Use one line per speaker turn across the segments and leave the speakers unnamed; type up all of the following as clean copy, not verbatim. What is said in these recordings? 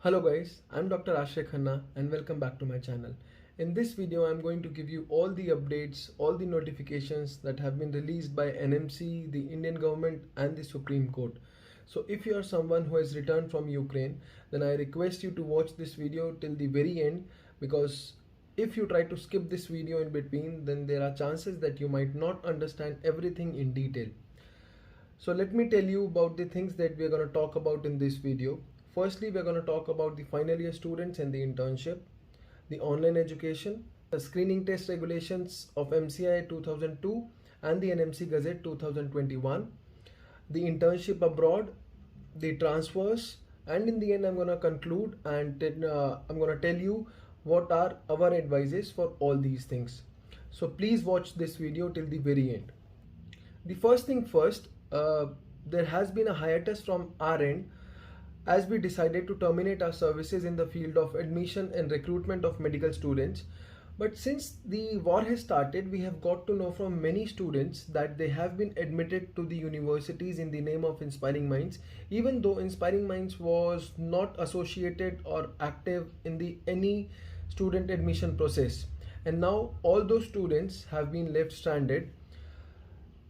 Hello guys, I'm Dr. Ashay Khanna and welcome back to my channel. In this video, I'm going to give you all the updates, all the notifications that have been released by NMC, the Indian government and the Supreme Court. So if you are someone who has returned from Ukraine, then I request you to watch this video till the very end, because if you try to skip this video in between, then there are chances that you might not understand everything in detail. So let me tell you about the things that we're going to talk about in this video. Firstly, we're going to talk about the final year students and the internship, the online education, the screening test regulations of MCI 2002 and the NMC Gazette 2021, the internship abroad, the transfers, and in the end I'm going to conclude and I'm going to tell you what are our advices for all these things. So please watch this video till the very end. The first thing first, there has been a hiatus from our end as we decided to terminate our services in the field of admission and recruitment of medical students. But since the war has started, we have got to know from many students that they have been admitted to the universities in the name of Inspiring Minds, even though Inspiring Minds was not associated or active in any student admission process. And now all those students have been left stranded.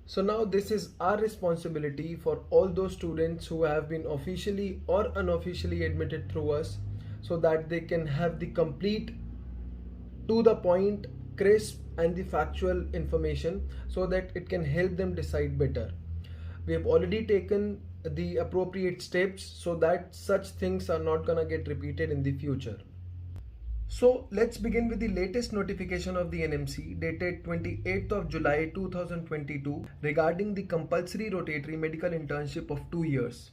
So now this is our responsibility for all those students who have been officially or unofficially admitted through us, so that they can have the complete, to the point, crisp and the factual information, so that it can help them decide better. We have already taken the appropriate steps so that such things are not gonna get repeated in the future. So let's begin with the latest notification of the NMC dated 28th of July 2022 regarding the compulsory rotatory medical internship of 2 years.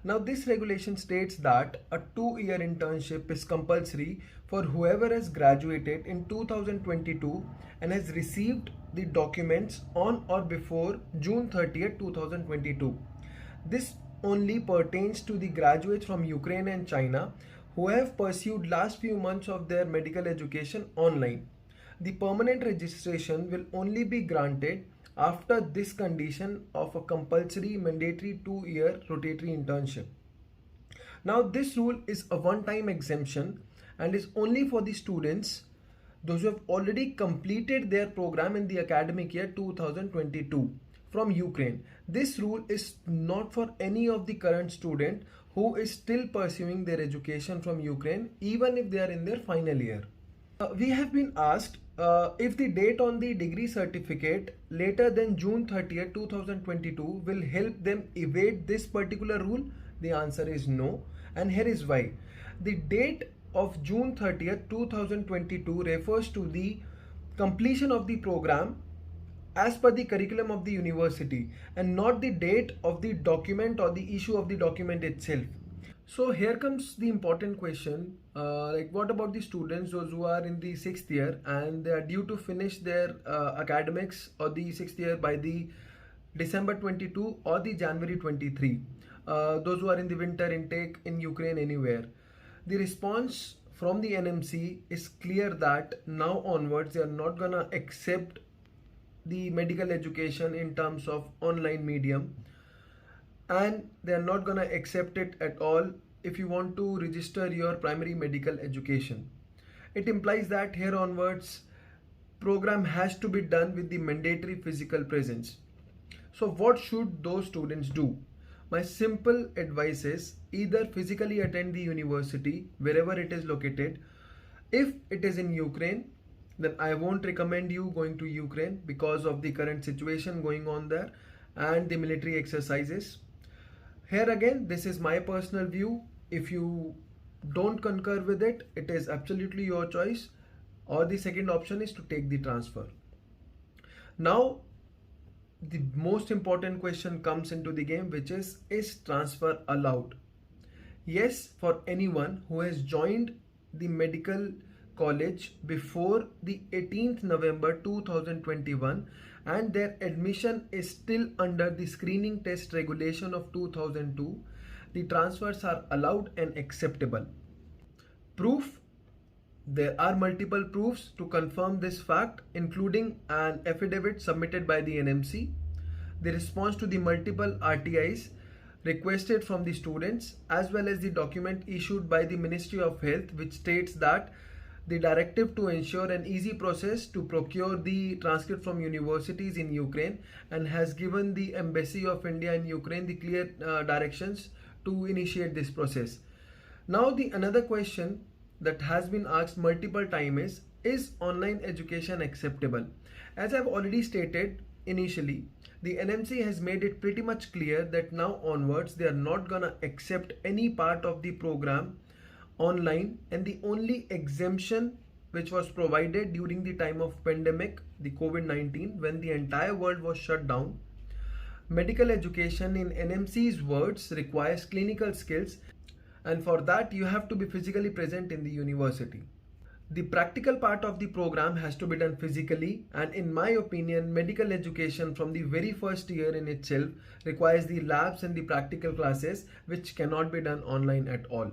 Now this regulation states that a 2-year internship is compulsory for whoever has graduated in 2022 and has received the documents on or before June 30th, 2022. This only pertains to the graduates from Ukraine and China who have pursued last few months of their medical education online. The permanent registration will only be granted after this condition of a compulsory mandatory 2-year rotatory internship. Now this rule is a one-time exemption and is only for the students, those who have already completed their program in the academic year 2022 from Ukraine. This rule is not for any of the current student who is still pursuing their education from Ukraine, even if they are in their final year. We have been asked if the date on the degree certificate later than June 30th, 2022 will help them evade this particular rule. The answer is no, and here is why. The date of June 30th, 2022 refers to the completion of the program as per the curriculum of the university, and not the date of the document or the issue of the document itself. So here comes the important question, like what about the students, those who are in the 6th year and they are due to finish their academics or the 6th year by the December 22 or the January 23, those who are in the winter intake in Ukraine anywhere. The response from the NMC is clear that now onwards they are not gonna accept the medical education in terms of online medium, and they are not gonna accept it at all if you want to register your primary medical education. It implies that here onwards program has to be done with the mandatory physical presence. So what should those students do? My simple advice is either physically attend the university wherever it is located. If it is in Ukraine, then I won't recommend you going to Ukraine because of the current situation going on there and the military exercises. Here again, this is my personal view. If you don't concur with it, it is absolutely your choice. Or the second option is to take the transfer. Now, the most important question comes into the game, which is transfer allowed? Yes, for anyone who has joined the medical college before the 18th November 2021 and their admission is still under the screening test regulation of 2002, the transfers are allowed and acceptable. Proof: there are multiple proofs to confirm this fact, including an affidavit submitted by the NMC, the response to the multiple RTIs, requested from the students, as well as the document issued by the Ministry of Health, which states that the directive to ensure an easy process to procure the transcript from universities in Ukraine, and has given the Embassy of India in Ukraine the clear directions to initiate this process. Now the another question that has been asked multiple times is online education acceptable? As I've already stated initially, the NMC has made it pretty much clear that now onwards they are not gonna accept any part of the program online, and the only exemption which was provided during the time of pandemic, the COVID-19, when the entire world was shut down, medical education in NMC's words requires clinical skills, and for that you have to be physically present in the university. The practical part of the program has to be done physically, and in my opinion, medical education from the very first year in itself requires the labs and the practical classes, which cannot be done online at all.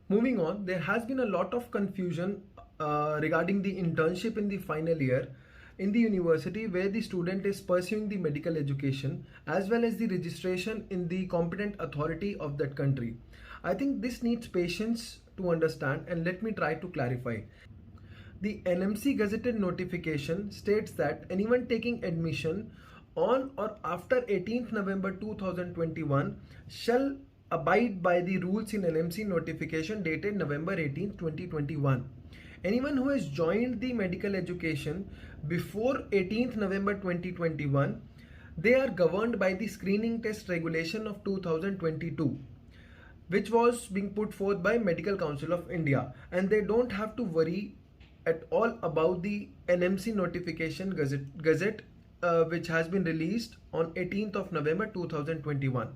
Moving on, there has been a lot of confusion regarding the internship in the final year in the university where the student is pursuing the medical education, as well as the registration in the competent authority of that country. I think this needs patience to understand, and let me try to clarify. The NMC gazetted notification states that anyone taking admission on or after 18th November 2021 shall abide by the rules in NMC notification dated November 18, 2021. Anyone who has joined the medical education before 18th November 2021, they are governed by the screening test regulation of 2022, which was being put forth by Medical Council of India, and they don't have to worry at all about the NMC notification gazette which has been released on 18th of November 2021.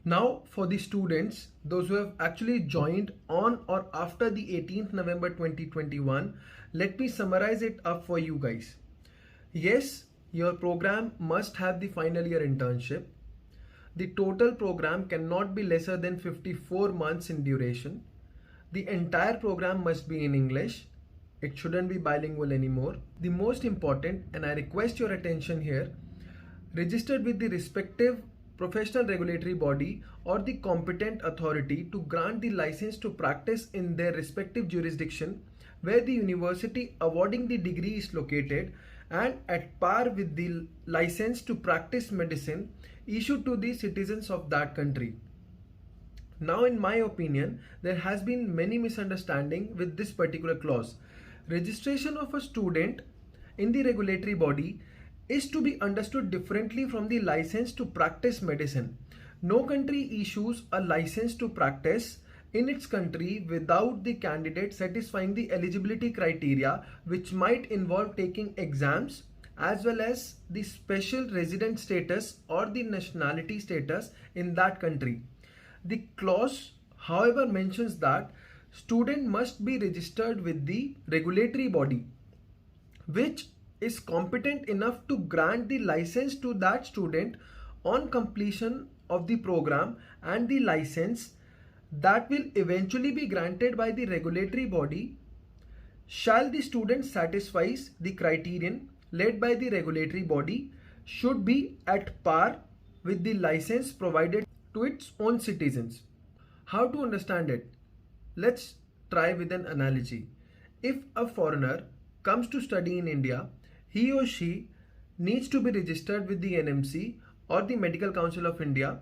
Now for the students, those who have actually joined on or after the 18th November 2021, let me summarize it up for you guys. Yes, your program must have the final year internship. The total program cannot be lesser than 54 months in duration. The entire program must be in English. It shouldn't be bilingual anymore. The most important, and I request your attention here, registered with the respective professional regulatory body or the competent authority to grant the license to practice in their respective jurisdiction where the university awarding the degree is located, and at par with the license to practice medicine issued to the citizens of that country. Now in my opinion, there has been many misunderstanding with this particular clause. Registration of a student in the regulatory body is to be understood differently from the license to practice medicine. No country issues a license to practice in its country without the candidate satisfying the eligibility criteria, which might involve taking exams as well as the special resident status or the nationality status in that country. The clause, however, mentions that student must be registered with the regulatory body which is competent enough to grant the license to that student on completion of the program, and the license that will eventually be granted by the regulatory body shall the student satisfies the criterion led by the regulatory body should be at par with the license provided to its own citizens. How to understand it? Let's try with an analogy. If a foreigner comes to study in India, he or she needs to be registered with the NMC or the Medical Council of India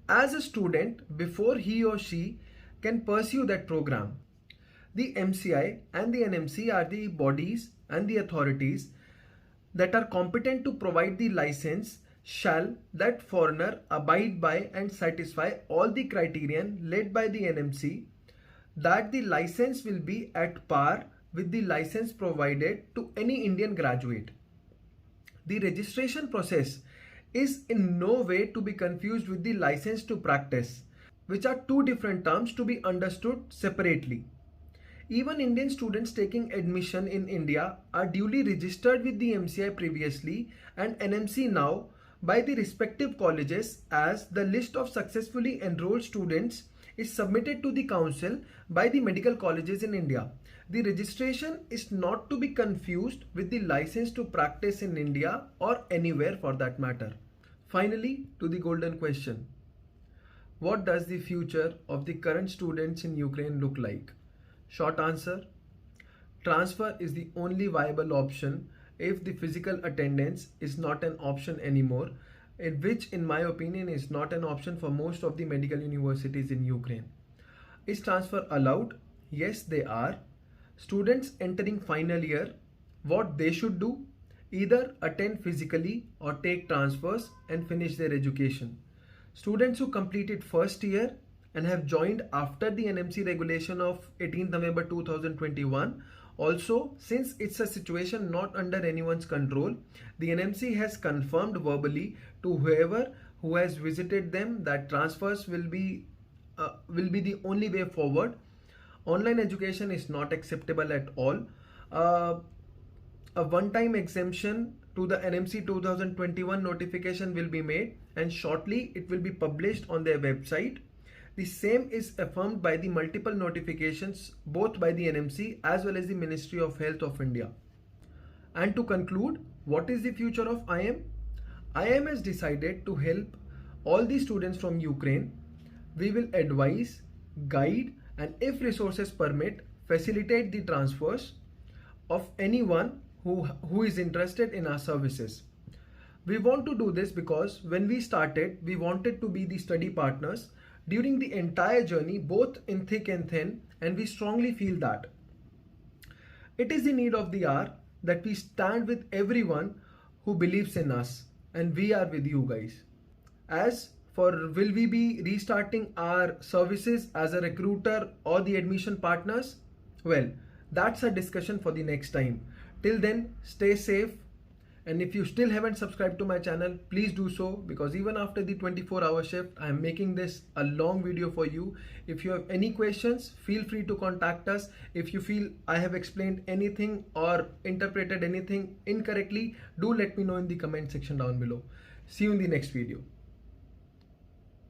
as a student before he or she can pursue that program. The MCI and the NMC are the bodies and the authorities that are competent to provide the license shall that foreigner abide by and satisfy all the criterion led by the NMC, that the license will be at par with the license provided to any Indian graduate. The registration process is in no way to be confused with the license to practice, which are two different terms to be understood separately. Even Indian students taking admission in India are duly registered with the MCI previously and NMC now by the respective colleges, as the list of successfully enrolled students is submitted to the council by the medical colleges in India. The registration is not to be confused with the license to practice in India or anywhere for that matter. Finally, to the golden question. what does the future of the current students in Ukraine look like? Short answer, transfer is the only viable option if the physical attendance is not an option anymore, which in my opinion is not an option for most of the medical universities in Ukraine. Is transfer allowed? Yes, they are. Students entering final year, what they should do? Either attend physically or take transfers and finish their education. Students who completed first year and have joined after the NMC regulation of 18th November 2021. Also, since it's a situation not under anyone's control, the NMC has confirmed verbally to whoever who has visited them that transfers will be the only way forward. Online education is not acceptable at all. A one-time exemption to the NMC 2021 notification will be made, and shortly it will be published on their website. The same is affirmed by the multiple notifications both by the NMC as well as the Ministry of Health of India. And to conclude, what is the future of IM? IM has decided to help all the students from Ukraine. We will advise, guide, and if resources permit, facilitate the transfers of anyone who is interested in our services. We want to do this because when we started, we wanted to be the study partners during the entire journey, both in thick and thin, and we strongly feel that it is the need of the hour that we stand with everyone who believes in us, and we are with you guys. As for will we be restarting our services as a recruiter or the admission partners? Well, that's a discussion for the next time. Till then, stay safe. And if you still haven't subscribed to my channel, please do so, because even after the 24-hour shift, I am making this a long video for you. If you have any questions, feel free to contact us. If you feel I have explained anything or interpreted anything incorrectly, do let me know in the comment section down below. See you in the next video.